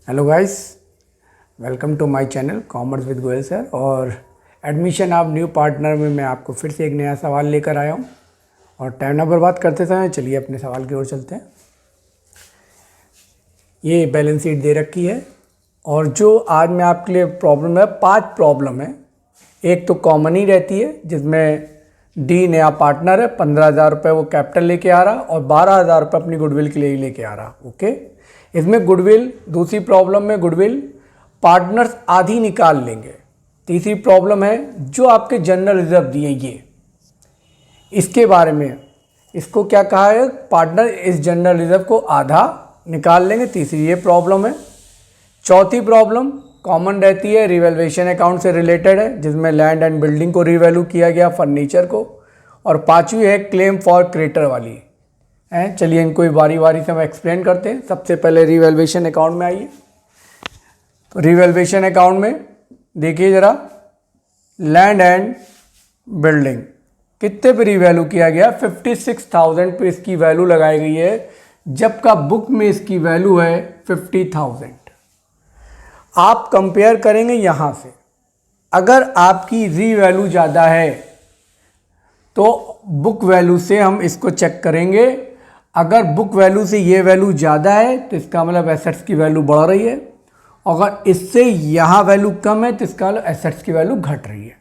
Hello guys, welcome to my channel commerce with Goyal sir. और admission of new partner में मैं आपको फिर से एक नया सवाल लेकर आया हूँ। और टाइम ना बर्बाद करते समय चलिए अपने सवाल की ओर चलते हैं। ये बैलेंस शीट दे रखी है और जो आज मैं आपके लिए प्रॉब्लम है, 5 प्रॉब्लम है। एक तो कॉमन ही रहती है जिसमें डी नया पार्टनर है, 15,000 रुपये वो कैपिटल लेके आ रहा और 12,000 रुपये अपनी गुडविल के लिए लेके आ रहा। ओके, इसमें गुडविल, दूसरी प्रॉब्लम में गुडविल पार्टनर्स आधी निकाल लेंगे। तीसरी प्रॉब्लम है जो आपके जनरल रिजर्व दिए ये, इसके बारे में इसको क्या कहा है, पार्टनर इस जनरल रिजर्व को आधा निकाल लेंगे। तीसरी ये प्रॉब्लम है। चौथी प्रॉब्लम कॉमन रहती है, रिवैल्यूएशन अकाउंट से रिलेटेड है जिसमें लैंड एंड बिल्डिंग को रिवैल्यू किया गया, फर्नीचर को। और पांचवी है क्लेम फॉर क्रेडिटर वाली है। चलिए इनको बारी बारी से हम एक्सप्लेन करते हैं। सबसे पहले रिवैल्यूएशन अकाउंट में आइए। तो रिवैल्यूएशन अकाउंट में देखिए ज़रा, लैंड एंड बिल्डिंग कितने पे रिवैल्यू किया गया, 56,000 पे इसकी वैल्यू लगाई गई है, जबकि बुक में इसकी वैल्यू है 50,000। आप कंपेयर करेंगे यहाँ से, अगर आपकी रीवैल्यू ज़्यादा है तो बुक वैल्यू से हम इसको चेक करेंगे। अगर बुक वैल्यू से ये वैल्यू ज़्यादा है तो इसका मतलब एसेट्स की वैल्यू बढ़ रही है। अगर इससे यहाँ वैल्यू कम है तो इसका मतलब एसेट्स की वैल्यू घट रही है।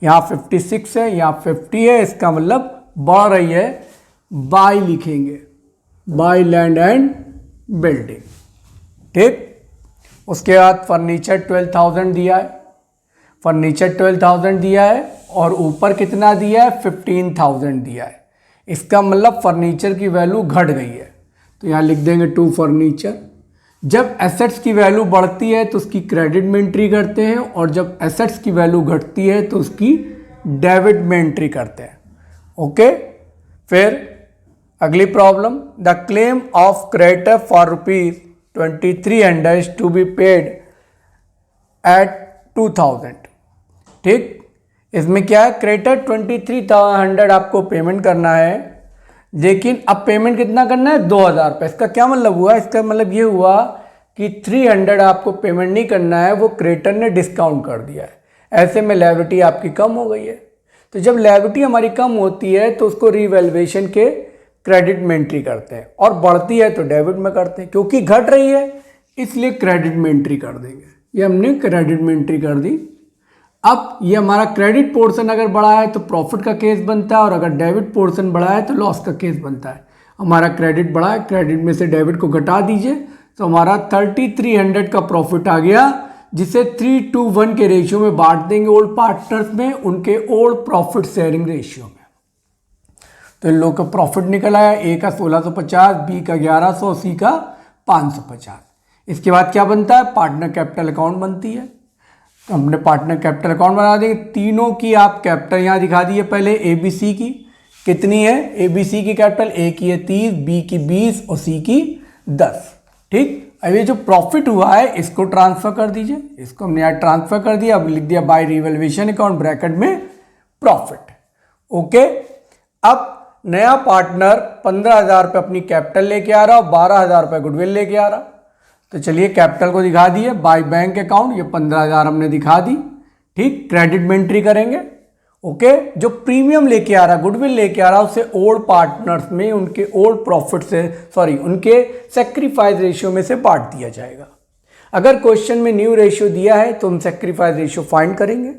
यहाँ 56 है, यहाँ 50 है, इसका मतलब बढ़ रही है। बाय लिखेंगे, बाय लैंड एंड बिल्डिंग। ठीक, उसके बाद फर्नीचर 12,000 दिया है, फर्नीचर 12,000 दिया है और ऊपर कितना दिया है, 15,000 दिया है। इसका मतलब फर्नीचर की वैल्यू घट गई है, तो यहाँ लिख देंगे टू फर्नीचर। जब एसेट्स की वैल्यू बढ़ती है तो उसकी क्रेडिट में एंट्री करते हैं, और जब एसेट्स की वैल्यू घटती है तो उसकी डेबिट में एंट्री करते हैं। ओके, फिर अगली problem, the claim of creditor for ₹2,300 is to be paid at 2,000। ठीक, इसमें क्या है, क्रेडिटर 2,300 आपको पेमेंट करना है, लेकिन अब पेमेंट कितना करना है, 2,000 रुपये। इसका क्या मतलब हुआ, इसका मतलब ये हुआ कि 300 आपको पेमेंट नहीं करना है, वो क्रेडिटर ने डिस्काउंट कर दिया है। ऐसे में लायबिलिटी आपकी कम हो गई है। तो जब लायबिलिटी हमारी कम होती है तो उसको रिवैल्यूएशन के क्रेडिट में एंट्री करते हैं, और बढ़ती है तो डेबिट में करते हैं। क्योंकि घट रही है इसलिए क्रेडिट में एंट्री कर देंगे। ये हमने क्रेडिट में एंट्री कर दी। अब ये हमारा क्रेडिट पोर्शन अगर बढ़ा है तो प्रॉफिट का केस बनता है, और अगर डेबिट पोर्शन बढ़ा है तो लॉस का केस बनता है। हमारा क्रेडिट बढ़ा है, क्रेडिट में से डेबिट को घटा दीजिए तो हमारा 3,300 का प्रॉफिट आ गया, जिसे 3:1 के रेशियो में बांट देंगे ओल्ड पार्टनर्स में, उनके ओल्ड प्रॉफिट शेयरिंग रेशियो में। तो इन लोग का प्रॉफिट निकल आया, ए का 1650, बी का 1100, सी का 550। इसके बाद क्या बनता है, पार्टनर कैपिटल अकाउंट बनती है। तो हमने पार्टनर कैपिटल अकाउंट बना देंगे। तीनों की आप कैपिटल यहाँ दिखा दिए। पहले ए बी सी की कितनी है, ए बी सी की कैपिटल, ए की है 30, बी की 20 और सी की 10। ठीक, अब ये जो प्रॉफिट हुआ है इसको ट्रांसफर कर दीजिए। इसको हमने यहाँ ट्रांसफर कर दिया, अब लिख दिया बाय रिवैल्यूएशन अकाउंट ब्रैकेट में प्रॉफिट। ओके, अब नया पार्टनर 15,000 रुपये अपनी कैपिटल लेके आ रहा और 12,000 रुपये गुडविल लेके आ रहा। तो चलिए कैपिटल को दिखा दिए बाय बैंक अकाउंट, ये 15,000 हमने दिखा दी। ठीक, क्रेडिट में एंट्री करेंगे। ओके, जो प्रीमियम लेके आ रहा, गुडविल लेके आ रहा, उसे ओल्ड पार्टनर्स में उनके ओल्ड प्रॉफिट से, उनके सेक्रीफाइस रेशियो में से बांट दिया जाएगा। अगर क्वेश्चन में न्यू रेशियो दिया है तो हम सेक्रीफाइस रेशियो फाइंड करेंगे।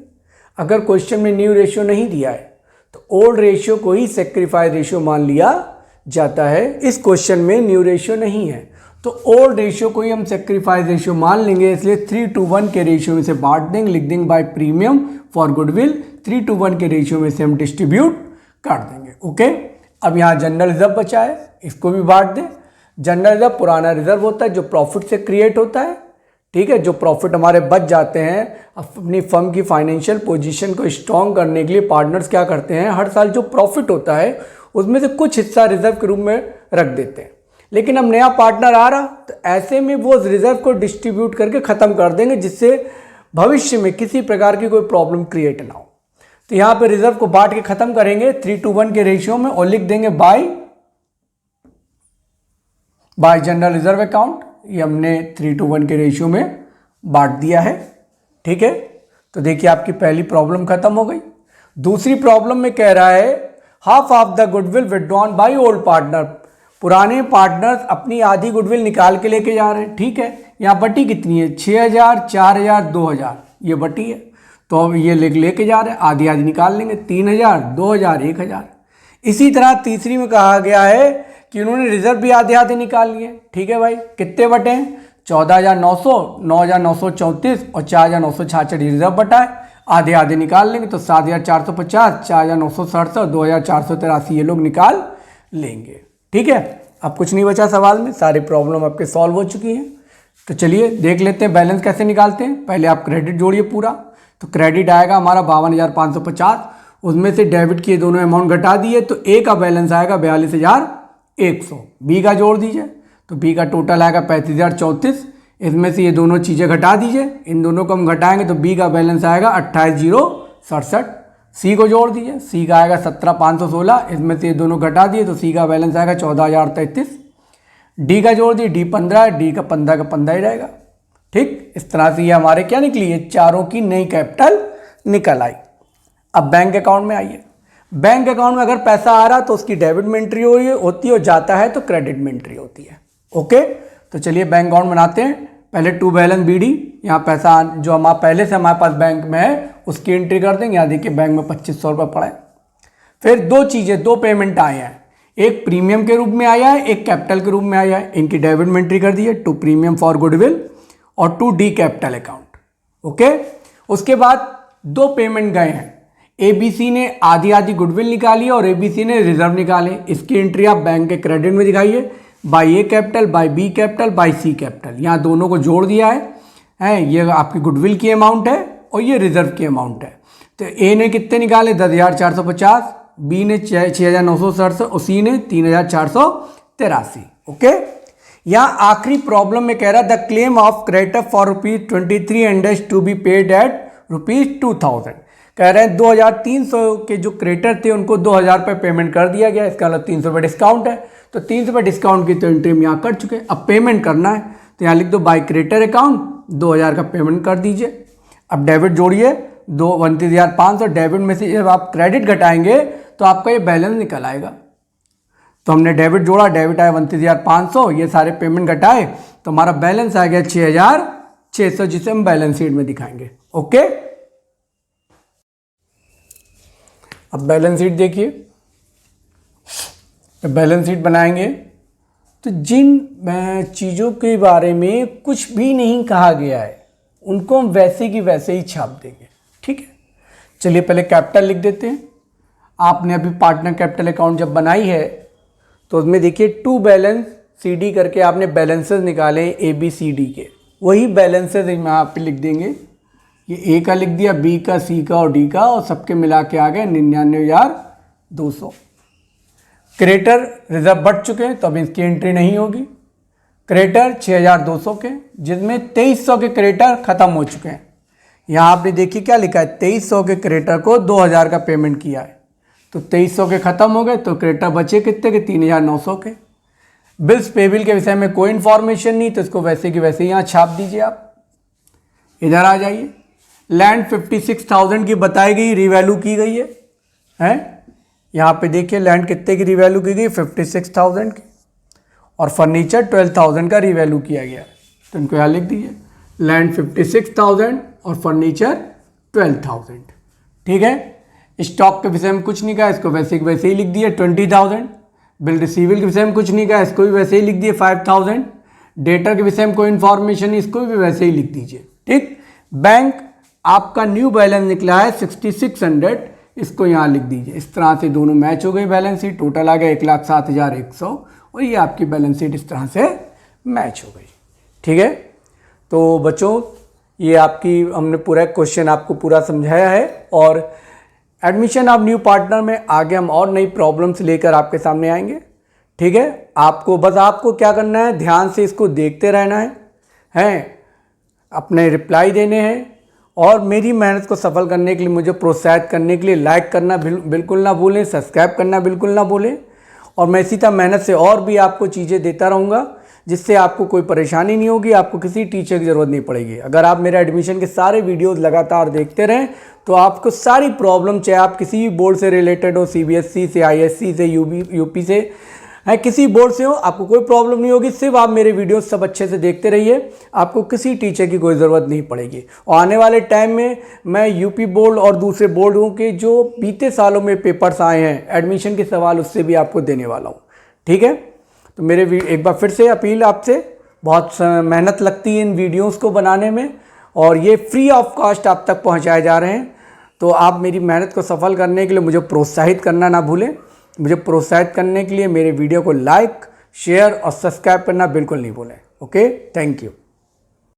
अगर क्वेश्चन में न्यू रेशियो नहीं दिया है तो ओल्ड रेशियो को ही सेक्रीफाइस रेशियो मान लिया जाता है। इस क्वेश्चन में न्यू रेशियो नहीं है तो ओल्ड रेशियो को ही हम सेक्रीफाइस रेशियो मान लेंगे, इसलिए 3:1 के रेशियो में से बांट देंगे, लिख देंगे बाय प्रीमियम फॉर गुडविल, 3:1 के रेशियो में से हम डिस्ट्रीब्यूट कर देंगे। ओके, अब यहाँ जनरल रिजर्व बचा है, इसको भी बांट दें। जनरल रिजर्व पुराना रिजर्व होता है जो प्रॉफिट से क्रिएट होता है। ठीक है, जो प्रॉफिट हमारे बच जाते हैं, अपनी फर्म की फाइनेंशियल पोजीशन को स्ट्रॉन्ग करने के लिए पार्टनर्स क्या करते हैं, हर साल जो प्रॉफिट होता है उसमें से कुछ हिस्सा रिजर्व के रूप में रख देते हैं। लेकिन अब नया पार्टनर आ रहा तो ऐसे में वो रिजर्व को डिस्ट्रीब्यूट करके ख़त्म कर देंगे, जिससे भविष्य में किसी प्रकार की कोई प्रॉब्लम क्रिएट ना हो। तो यहाँ पे रिजर्व को बांट के ख़त्म करेंगे 3:1 के रेशियो में, और लिख देंगे बाय जनरल रिजर्व अकाउंट, ये हमने 3:1 के रेशियो में बांट दिया है। ठीक है, तो देखिए आपकी पहली प्रॉब्लम खत्म हो गई। दूसरी प्रॉब्लम में कह रहा है half of the goodwill withdrawn by old partner, पुराने पार्टनर्स अपनी आधी गुडविल निकाल के लेके जा रहे हैं। ठीक है, यहाँ बटी कितनी है 6000, 4000, 2000, ये बटी है, तो अब ये लेके जा रहे हैं, आधी आधी निकाल लेंगे, 3000, 2000, 1000। इसी तरह तीसरी में कहा गया है कि उन्होंने रिजर्व भी आधे आधे निकाल लिए। ठीक है भाई, कितने बटे हैं 14900, 9934 और 4966 रिजर्व बटा है, आधे आधे निकाल लेंगे तो 7450, 4967 और 2483 ये लोग निकाल लेंगे। ठीक है, अब कुछ नहीं बचा सवाल में, सारी प्रॉब्लम आपके सॉल्व हो चुकी हैं। तो चलिए देख लेते हैं बैलेंस कैसे निकालते हैं। पहले आप क्रेडिट जोड़िए पूरा, तो क्रेडिट आएगा हमारा 52,550, उसमें से डेबिट किए दोनों अमाउंट घटा दिए तो ए का बैलेंस आएगा 42,100। बी का जोड़ दीजिए तो बी का टोटल आएगा 35,034, इसमें से ये दोनों चीज़ें घटा दीजिए, इन दोनों को हम घटाएंगे तो बी का बैलेंस आएगा 28,067। सी को जोड़ दीजिए, सी का आएगा 17,516, इसमें से ये दोनों घटा दिए तो सी का बैलेंस आएगा 14,033। डी का जोड़ दिए, डी 15 है, डी का 15 ही रहेगा। ठीक, इस तरह से ये हमारे क्या निकली है, चारों की नई कैपिटल निकल आई। अब बैंक अकाउंट में आइए। बैंक अकाउंट में अगर पैसा आ रहा तो उसकी डेबिट में एंट्री होती है और जाता है तो क्रेडिट में एंट्री होती है। ओके, तो चलिए बैंक अकाउंट बनाते हैं। पहले टू बैलेंस बी डी, यहाँ पैसा जो हमारा पहले से हमारे पास बैंक में है उसकी एंट्री कर देंगे। यहाँ देखिए बैंक में 2500 रुपये पड़ा है। फिर दो चीज़ें, दो पेमेंट आए हैं, एक प्रीमियम के रूप में आया है, एक कैपिटल के रूप में आया है। इनकी डेबिट में एंट्री कर दी है, टू प्रीमियम फॉर गुडविल और to D capital account. Okay, उसके बाद दो पेमेंट गए हैं, एबीसी ने आधी आधी गुडविल निकाली और एबीसी ने रिजर्व निकाले। इसकी एंट्री आप बैंक के क्रेडिट में दिखाइए, by A capital, by B capital, by C capital. यहाँ दोनों को जोड़ दिया है, ये आपकी गुडविल की अमाउंट है और ये रिजर्व की अमाउंट है। तो ए ने कितने निकाले 10,450, बी ने 6,967 और सी ने 3,483। ओके, यहाँ आखिरी प्रॉब्लम में कह रहा है the claim of creditor for ₹23 and to be paid at ₹2,000। कह रहे हैं 2,300 के जो क्रेडिटर थे उनको 2,000 रुपये पेमेंट कर दिया गया, इसका मतलब 300 रुपये डिस्काउंट है, तो 300 रुपये डिस्काउंट की तो एंट्री हम यहाँ कर चुके हैं। अब पेमेंट करना है तो यहाँ लिख दो बाई क्रेडिटर अकाउंट 2,000 का पेमेंट कर दीजिए। अब डेबिट जोड़िए 29,500, डेबिट में से जब आप क्रेडिट घटाएंगे तो आपका ये बैलेंस निकल आएगा। तो हमने डेबिट जोड़ा, डेबिट आया 29,500, ये सारे पेमेंट घटाए तो हमारा बैलेंस आ गया 6,600, जिसे हम बैलेंस शीट में दिखाएंगे। ओके, अब बैलेंस शीट देखिए, तो बैलेंस शीट बनाएंगे तो जिन चीज़ों के बारे में कुछ भी नहीं कहा गया है उनको हम वैसे की वैसे ही छाप देंगे। ठीक है, चलिए पहले कैपिटल लिख देते हैं। आपने अभी पार्टनर कैपिटल अकाउंट जब बनाई है तो उसमें देखिए टू बैलेंस सी डी करके आपने बैलेंसेस निकाले ए बी सी डी के, वही बैलेंसेस हम यहाँ पे लिख देंगे। ये ए का लिख दिया, बी का, सी का और डी का, और सबके मिला के आ गए 99,200। क्रेडिटर रिजर्व बढ़ चुके हैं तो अब इसकी एंट्री नहीं होगी। क्रेडिटर 6,200 के, जिसमें 2,300 के क्रेडिटर खत्म हो चुके हैं। यहाँ आपने देखिए क्या लिखा है, 2,300 के क्रेडिटर को 2,000 का पेमेंट किया है, तो 2,300 के खत्म हो गए तो क्रेडिटर बचे कितने के 3,900 के। बिल्स पेबिल के विषय में कोई इन्फॉर्मेशन नहीं, तो इसको वैसे की वैसे यहाँ छाप दीजिए। आप इधर आ जाइए, लैंड 56,000 की बताई गई, रिवैल्यू की गई है। यहाँ पे देखिए लैंड कितने की रिवैल्यू की गई 56,000 की, और फर्नीचर 12,000 का रिवैल्यू किया गया, तो इनको यहाँ लिख दीजिए, लैंड 56,000 और फर्नीचर 12,000। ठीक है, स्टॉक के विषय में कुछ नहीं कहा, इसको वैसे के वैसे ही लिख दिए 20,000। बिल रिसीवेबल के विषय में कुछ नहीं कहा, इसको भी वैसे ही लिख दिए 5,000। डेटर के विषय में कोई इन्फॉर्मेशन नहीं, इसको भी वैसे ही लिख दीजिए। ठीक, बैंक आपका न्यू बैलेंस निकला है 6,600, इसको यहाँ लिख दीजिए। इस तरह से दोनों मैच हो गई बैलेंस शीट, टोटल आ गया 1,07,100 और ये आपकी बैलेंस शीट इस तरह से मैच हो गई। ठीक है, तो बच्चों ये आपकी हमने पूरा क्वेश्चन आपको पूरा समझाया है, और एडमिशन ऑफ न्यू पार्टनर में आगे हम और नई प्रॉब्लम्स लेकर आपके सामने आएंगे। ठीक है, आपको क्या करना है, ध्यान से इसको देखते रहना है, अपने रिप्लाई देने हैं, और मेरी मेहनत को सफल करने के लिए, मुझे प्रोत्साहित करने के लिए लाइक करना बिल्कुल ना भूलें, सब्सक्राइब करना बिल्कुल ना भूलें। और मैं इसी तरह मेहनत से और भी आपको चीज़ें देता रहूँगा जिससे आपको कोई परेशानी नहीं होगी, आपको किसी टीचर की ज़रूरत नहीं पड़ेगी। अगर आप मेरे एडमिशन के सारे वीडियोस लगातार देखते रहें तो आपको सारी प्रॉब्लम, चाहे आप किसी भी बोर्ड से रिलेटेड हो, CBSE से, ISC से, यूपी से है, किसी बोर्ड से हो, आपको कोई प्रॉब्लम नहीं होगी। सिर्फ आप मेरे वीडियोस सब अच्छे से देखते रहिए, आपको किसी टीचर की कोई ज़रूरत नहीं पड़ेगी। और आने वाले टाइम में मैं यूपी बोर्ड और दूसरे बोर्डों के जो बीते सालों में पेपर्स आए हैं, एडमिशन के सवाल, उससे भी आपको देने वाला हूँ। ठीक है, तो मेरे एक बार फिर से अपील आपसे, बहुत मेहनत लगती है इन वीडियोज़ को बनाने में और ये फ्री ऑफ कॉस्ट आप तक पहुँचाए जा रहे हैं। तो आप मेरी मेहनत को सफल करने के लिए मुझे प्रोत्साहित करना ना भूलें। मुझे प्रोत्साहित करने के लिए मेरे वीडियो को लाइक, शेयर और सब्सक्राइब करना बिल्कुल नहीं भूलें। Okay, thank you.